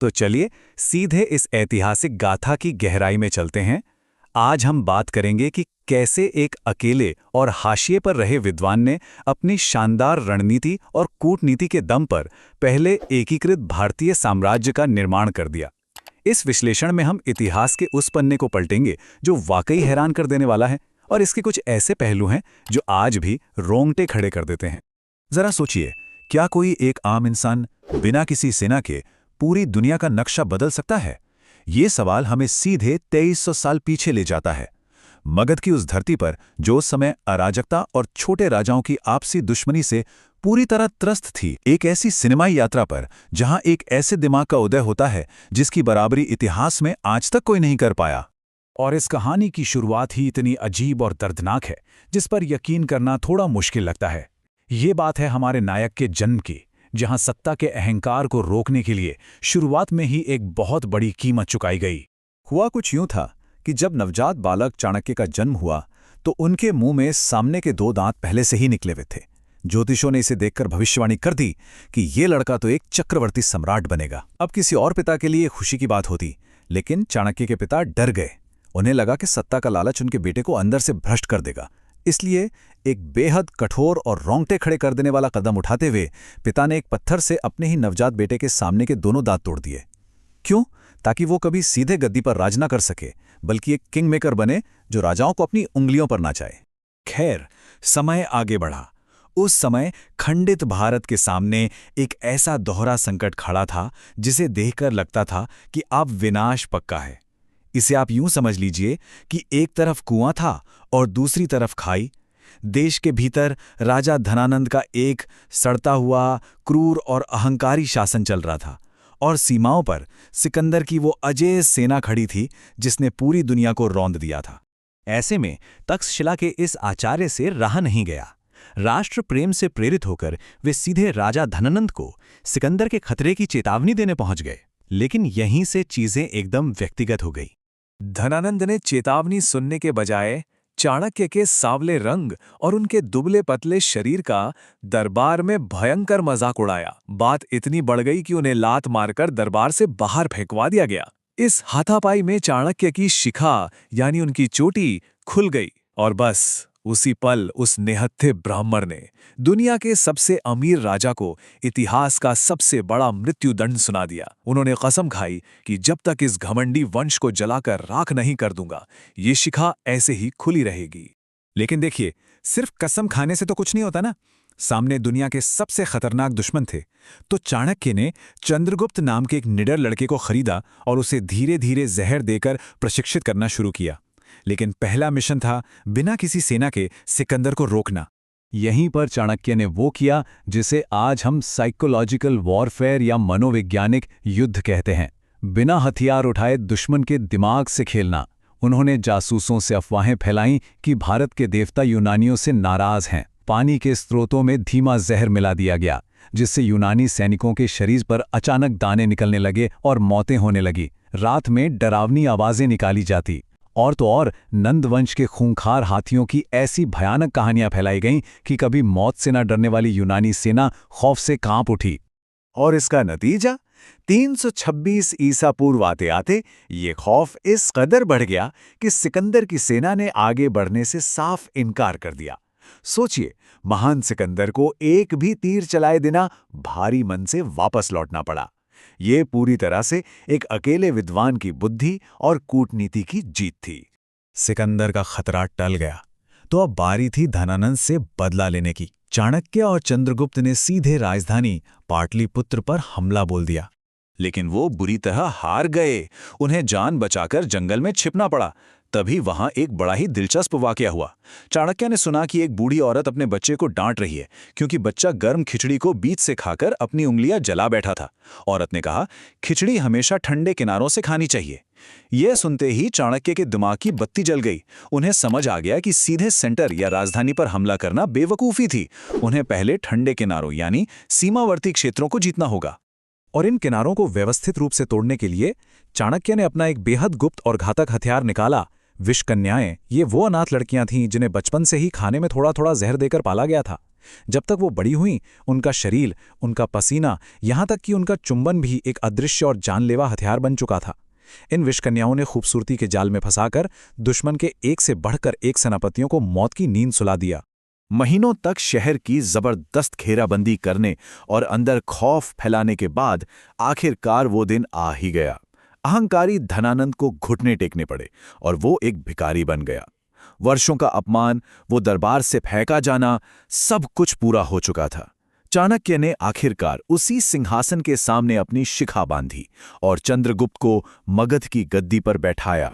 तो चलिए सीधे इस ऐतिहासिक गाथा की गहराई में चलते हैं। आज हम बात करेंगे कि कैसे एक अकेले और हाशिए पर रहे विद्वान ने अपनी शानदार रणनीति और कूटनीति के दम पर पहले एकीकृत भारतीय साम्राज्य का निर्माण कर दिया। इस विश्लेषण में हम इतिहास के उस पन्ने को पलटेंगे जो वाकई हैरान कर देने वाला है, और इसके कुछ ऐसे पहलू हैं जो आज भी रोंगटे खड़े कर देते हैं। जरा सोचिए, क्या कोई एक आम इंसान बिना किसी सेना के पूरी दुनिया का नक्शा बदल सकता है? ये सवाल हमें सीधे 2300 साल पीछे ले जाता है। मगध की उस धरती पर जो उस समय अराजकता और छोटे राजाओं की आपसी दुश्मनी से पूरी तरह त्रस्त थी, एक ऐसी सिनेमाई यात्रा पर जहां एक ऐसे दिमाग का उदय होता है जिसकी बराबरी इतिहास में आज तक कोई नहीं कर पाया। और इस कहानी की शुरुआत ही इतनी अजीब और दर्दनाक है जिस पर यकीन करना थोड़ा मुश्किल लगता है। ये बात है हमारे नायक के जन्म की, जहां सत्ता के अहंकार को रोकने के लिए शुरुआत में ही एक बहुत बड़ी कीमत चुकाई गई। हुआ कुछ यूं था कि जब नवजात बालक चाणक्य का जन्म हुआ तो उनके मुंह में सामने के 2 दांत पहले से ही निकले हुए थे। ज्योतिषों ने इसे देखकर भविष्यवाणी कर दी कि ये लड़का तो एक चक्रवर्ती सम्राट बनेगा। अब किसी और पिता के लिए खुशी की बात होती, लेकिन चाणक्य के पिता डर गए। उन्हें लगा कि सत्ता का लालच उनके बेटे को अंदर से भ्रष्ट कर देगा। इसलिए एक बेहद कठोर और रोंगटे खड़े कर देने वाला कदम उठाते हुए पिता ने एक पत्थर से अपने ही नवजात बेटे के सामने के दोनों दांत तोड़ दिए। क्यों? ताकि वो कभी सीधे गद्दी पर राज ना कर सके, बल्कि एक किंग मेकर बने जो राजाओं को अपनी उंगलियों पर नाचाए। खैर, समय आगे बढ़ा। उस समय खंडित भारत के सामने एक ऐसा दोहरा संकट खड़ा था जिसे देखकर लगता था कि अब विनाश पक्का है। इसे आप यूं समझ लीजिए कि एक तरफ कुआं था और दूसरी तरफ खाई। देश के भीतर राजा धनानंद का एक सड़ता हुआ, क्रूर और अहंकारी शासन चल रहा था, और सीमाओं पर सिकंदर की वो अजेय सेना खड़ी थी जिसने पूरी दुनिया को रौंद दिया था। ऐसे में तक्षशिला के इस आचार्य से रहा नहीं गया। राष्ट्र प्रेम से प्रेरित होकर वे सीधे राजा धनानंद को सिकंदर के खतरे की चेतावनी देने पहुंच गए। लेकिन यहीं से चीजें एकदम व्यक्तिगत हो गई। धनानंद ने चेतावनी सुनने के बजाय चाणक्य के सांवले रंग और उनके दुबले पतले शरीर का दरबार में भयंकर मजाक उड़ाया। बात इतनी बढ़ गई कि उन्हें लात मारकर दरबार से बाहर फेंकवा दिया गया। इस हाथापाई में चाणक्य की शिखा यानी उनकी चोटी खुल गई, और बस उसी पल उस निहत्थे ब्राह्मण ने दुनिया के सबसे अमीर राजा को इतिहास का सबसे बड़ा मृत्युदंड सुना दिया। उन्होंने कसम खाई कि जब तक इस घमंडी वंश को जलाकर राख नहीं कर दूंगा, ये शिखा ऐसे ही खुली रहेगी। लेकिन देखिए, सिर्फ कसम खाने से तो कुछ नहीं होता ना। सामने दुनिया के सबसे खतरनाक दुश्मन थे। तो चाणक्य ने चंद्रगुप्त नाम के एक निडर लड़के को खरीदा और उसे धीरे धीरे जहर देकर प्रशिक्षित करना शुरू किया। लेकिन पहला मिशन था बिना किसी सेना के सिकंदर को रोकना। यहीं पर चाणक्य ने वो किया जिसे आज हम साइकोलॉजिकल वॉरफेयर या मनोवैज्ञानिक युद्ध कहते हैं। बिना हथियार उठाए दुश्मन के दिमाग से खेलना। उन्होंने जासूसों से अफवाहें फैलाईं कि भारत के देवता यूनानियों से नाराज हैं। पानी के स्रोतों में धीमा जहर मिला दिया गया, जिससे यूनानी सैनिकों के शरीर पर अचानक दाने निकलने लगे और मौतें होने लगी। रात में डरावनी आवाजें निकाली जाती। और तो और नंदवंश के खूंखार हाथियों की ऐसी भयानक कहानियां फैलाई गईं कि कभी मौत से न डरने वाली यूनानी सेना खौफ से कांप उठी। और इसका नतीजा 326 ईसा पूर्व आते आते ये खौफ इस कदर बढ़ गया कि सिकंदर की सेना ने आगे बढ़ने से साफ इनकार कर दिया। सोचिए, महान सिकंदर को एक भी तीर चलाए बिना भारी मन से वापस लौटना पड़ा। ये पूरी तरह से एक अकेले विद्वान की बुद्धि और कूटनीति की जीत थी। सिकंदर का खतरा टल गया, तो अब बारी थी धनानंद से बदला लेने की। चाणक्य और चंद्रगुप्त ने सीधे राजधानी पाटलिपुत्र पर हमला बोल दिया, लेकिन वो बुरी तरह हार गए। उन्हें जान बचाकर जंगल में छिपना पड़ा। तभी वहां एक बड़ा ही दिलचस्प वाकया हुआ। चाणक्य ने सुना कि एक बूढ़ी औरत अपने बच्चे को डांट रही है क्योंकि बच्चा गर्म खिचड़ी को बीच से खाकर अपनी उंगलियां जला बैठा था। औरत ने कहा, खिचड़ी हमेशा ठंडे किनारों से खानी चाहिए। यह सुनते ही चाणक्य के दिमाग की बत्ती जल गई। उन्हें समझ आ गया कि सीधे सेंटर या राजधानी पर हमला करना बेवकूफ़ी थी। उन्हें पहले ठंडे किनारों यानी सीमावर्ती क्षेत्रों को जीतना होगा। और इन किनारों को व्यवस्थित रूप से तोड़ने के लिए चाणक्य ने अपना एक बेहद गुप्त और घातक हथियार निकाला, विष कन्याएं। ये वो अनाथ लड़कियां थीं जिन्हें बचपन से ही खाने में थोड़ा थोड़ा जहर देकर पाला गया था। जब तक वो बड़ी हुईं, उनका शरीर, उनका पसीना, यहाँ तक कि उनका चुंबन भी एक अदृश्य और जानलेवा हथियार बन चुका था। इन विषकन्याओं ने खूबसूरती के जाल में फंसाकर दुश्मन के एक से बढ़कर एक सेनापतियों को मौत की नींद सुला दिया। महीनों तक शहर की जबरदस्त घेराबंदी करने और अंदर खौफ फैलाने के बाद आखिरकार वो दिन आ ही गया। अहंकारी धनानंद को घुटने टेकने पड़े और वो एक भिखारी बन गया। वर्षों का अपमान, वो दरबार से फेंका जाना, सब कुछ पूरा हो चुका था। चाणक्य ने आखिरकार उसी सिंहासन के सामने अपनी शिखा बांधी और चंद्रगुप्त को मगध की गद्दी पर बैठाया।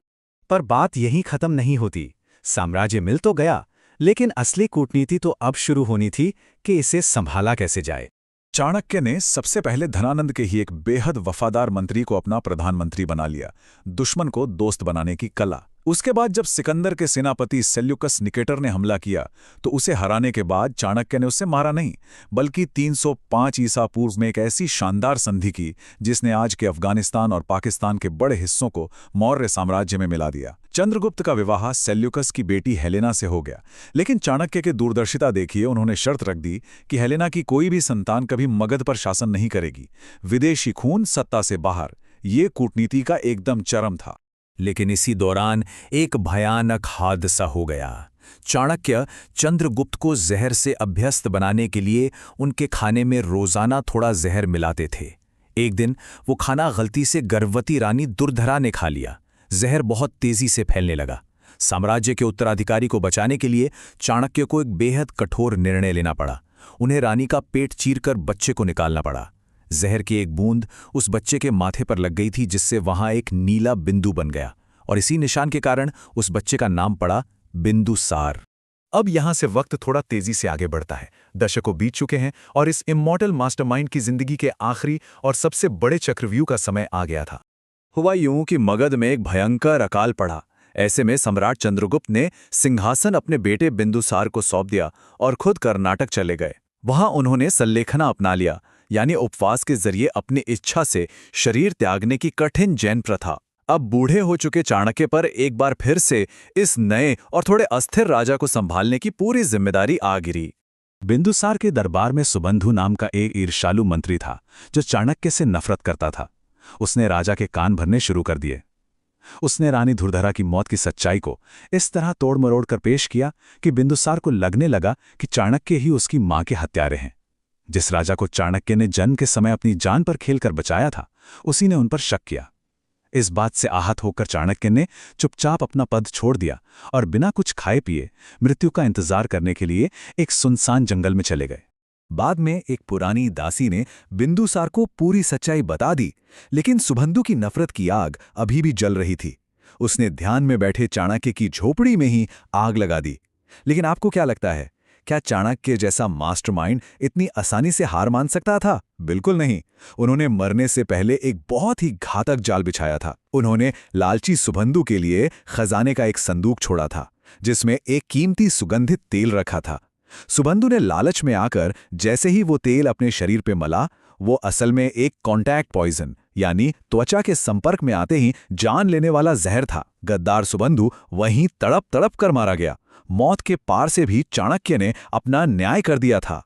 पर बात यहीं खत्म नहीं होती। साम्राज्य मिल तो गया, लेकिन असली कूटनीति तो अब शुरू होनी थी कि इसे संभाला कैसे जाए। चाणक्य ने सबसे पहले धनानंद के ही एक बेहद वफादार मंत्री को अपना प्रधानमंत्री बना लिया, दुश्मन को दोस्त बनाने की कला। उसके बाद जब सिकंदर के सेनापति सेल्यूकस निकेटर ने हमला किया तो उसे हराने के बाद चाणक्य ने उसे मारा नहीं, बल्कि 305 ईसा पूर्व में एक ऐसी शानदार संधि की जिसने आज के अफगानिस्तान और पाकिस्तान के बड़े हिस्सों को मौर्य साम्राज्य में मिला दिया। चंद्रगुप्त का विवाह सेल्यूकस की बेटी हेलेना से हो गया, लेकिन चाणक्य के दूरदर्शिता देखिए, उन्होंने शर्त रख दी कि हेलेना की कोई भी संतान कभी मगध पर शासन नहीं करेगी। विदेशी खून सत्ता से बाहर, ये कूटनीति का एकदम चरम था। लेकिन इसी दौरान एक भयानक हादसा हो गया। चाणक्य चंद्रगुप्त को जहर से अभ्यस्त बनाने के लिए उनके खाने में रोजाना थोड़ा जहर मिलाते थे। एक दिन वो खाना गलती से गर्भवती रानी दुर्धरा ने खा लिया। जहर बहुत तेजी से फैलने लगा। साम्राज्य के उत्तराधिकारी को बचाने के लिए चाणक्य को एक बेहद कठोर निर्णय लेना पड़ा। उन्हें रानी का पेट चीरकर बच्चे को निकालना पड़ा। जहर की एक बूंद उस बच्चे के माथे पर लग गई थी, जिससे वहां एक नीला बिंदु बन गया और इसी निशान के कारण उस बच्चे का नाम पड़ा बिंदुसार। अब यहां से वक्त थोड़ा तेजी से आगे बढ़ता है। दशकों बीत चुके हैं और इस इमॉर्टल मास्टरमाइंड की जिंदगी के आखिरी और सबसे बड़े चक्रव्यूह का समय आ गया था। हुआ यूं कि मगध में एक भयंकर अकाल पड़ा। ऐसे में सम्राट चंद्रगुप्त ने सिंहासन अपने बेटे बिंदुसार को सौंप दिया और खुद कर्नाटक चले गए। वहां उन्होंने सल्लेखना अपना लिया, यानी उपवास के जरिए अपनी इच्छा से शरीर त्यागने की कठिन जैन प्रथा। अब बूढ़े हो चुके चाणक्य पर एक बार फिर से इस नए और थोड़े अस्थिर राजा को संभालने की पूरी जिम्मेदारी आ गिरी। बिंदुसार के दरबार में सुबंधु नाम का एक ईर्ष्यालु मंत्री था जो चाणक्य से नफरत करता था। उसने राजा के कान भरने शुरू कर दिए। उसने रानी दुर्धरा की मौत की सच्चाई को इस तरह तोड़ मरोड़ कर पेश किया कि बिंदुसार को लगने लगा कि चाणक्य ही उसकी मां के हत्यारे हैं। जिस राजा को चाणक्य ने जन्म के समय अपनी जान पर खेलकर बचाया था, उसी ने उन पर शक किया। इस बात से आहत होकर चाणक्य ने चुपचाप अपना पद छोड़ दिया और बिना कुछ खाए पिए मृत्यु का इंतजार करने के लिए एक सुनसान जंगल में चले गए। बाद में एक पुरानी दासी ने बिंदुसार को पूरी सच्चाई बता दी, लेकिन सुबंधु की नफरत की आग अभी भी जल रही थी। उसने ध्यान में बैठे चाणक्य की झोपड़ी में ही आग लगा दी। लेकिन आपको क्या लगता है, क्या चाणक्य जैसा मास्टरमाइंड इतनी आसानी से हार मान सकता था? बिल्कुल नहीं। उन्होंने मरने से पहले एक बहुत ही घातक जाल बिछाया था। उन्होंने लालची सुबंधु के लिए खजाने का एक संदूक छोड़ा था, जिसमें एक कीमती सुगंधित तेल रखा था। सुबंधु ने लालच में आकर जैसे ही वो तेल अपने शरीर पे मला, वो असल में एक कॉन्टैक्ट पॉइजन यानी त्वचा के संपर्क में आते ही जान लेने वाला जहर था। गद्दार सुबंधु वहीं तड़प तड़प कर मारा गया। मौत के पार से भी चाणक्य ने अपना न्याय कर दिया था।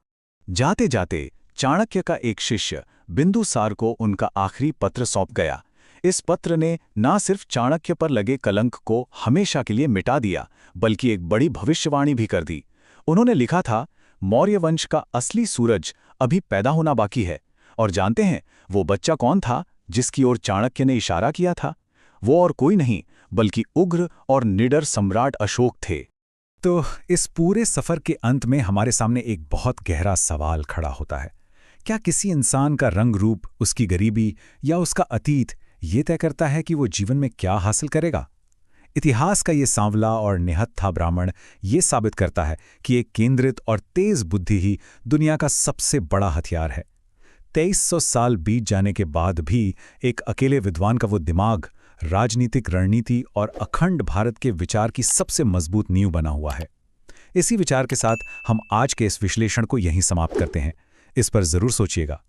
जाते जाते चाणक्य का एक शिष्य बिंदुसार को उनका आखिरी पत्र सौंप गया। इस पत्र ने न सिर्फ चाणक्य पर लगे कलंक को हमेशा के लिए मिटा दिया, बल्कि एक बड़ी भविष्यवाणी भी कर दी। उन्होंने लिखा था, मौर्य वंश का असली सूरज अभी पैदा होना बाकी है। और जानते हैं वो बच्चा कौन था जिसकी ओर चाणक्य ने इशारा किया था? वो और कोई नहीं बल्कि उग्र और निडर सम्राट अशोक थे। तो इस पूरे सफर के अंत में हमारे सामने एक बहुत गहरा सवाल खड़ा होता है। क्या किसी इंसान का रंग रूप, उसकी गरीबी या उसका अतीत ये तय करता है कि वो जीवन में क्या हासिल करेगा? इतिहास का ये सांवला और निहत्था ब्राह्मण ये साबित करता है कि एक केंद्रित और तेज बुद्धि ही दुनिया का सबसे बड़ा हथियार है। 2300 साल बीत जाने के बाद भी एक अकेले विद्वान का वो दिमाग राजनीतिक रणनीति और अखंड भारत के विचार की सबसे मजबूत नींव बना हुआ है। इसी विचार के साथ हम आज के इस विश्लेषण को यहीं समाप्त करते हैं। इस पर जरूर सोचिएगा।